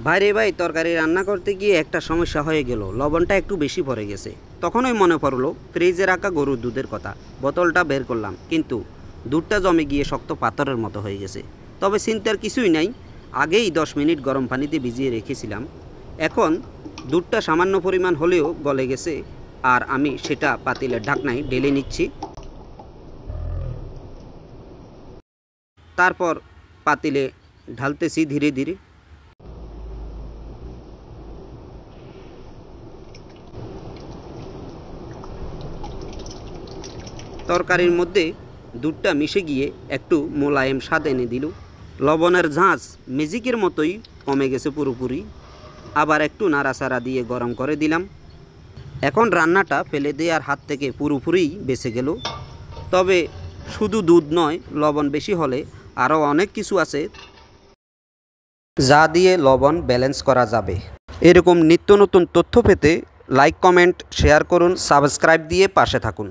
ভাইরে ভাই, তরকারি রান্না করতে গিয়ে একটা সমস্যা হয়ে গেল। লবণটা একটু বেশি পড়ে গেছে। তখনই মনে পড়লো ফ্রিজে রাখা গরুর দুধের কথা। বোতলটা বের করলাম, কিন্তু দুধটা জমে গিয়ে শক্ত পাথরের মতো হয়ে গেছে। তবে চিন্তার কিছুই নাই, আগেই 10 মিনিট গরম পানিতে ভিজিয়ে রেখেছিলাম। এখন দুধটা সামান্য পরিমাণ হলেও গলে গেছে, আর আমি সেটা পাতিলের ঢাকনায় ঢেলে নিচ্ছি। তারপর পাতিলে ঢালতেছি ধীরে ধীরে। তরকারির মধ্যে দুধটা মিশে গিয়ে একটু মোলায়েম স্বাদ এনে দিল। লবণের ঝাঁঝ ম্যাজিকের মতোই কমে গেছে পুরোপুরি। আবার একটু নাড়াচাড়া দিয়ে গরম করে দিলাম। এখন রান্নাটা ফেলে দেওয়ার হাত থেকে পুরোপুরি বেঁচে গেল। তবে শুধু দুধ নয়, লবণ বেশি হলে আরও অনেক কিছু আছে যা দিয়ে লবণ ব্যালেন্স করা যাবে। এরকম নিত্য নতুন তথ্য পেতে লাইক, কমেন্ট, শেয়ার করুন, সাবস্ক্রাইব দিয়ে পাশে থাকুন।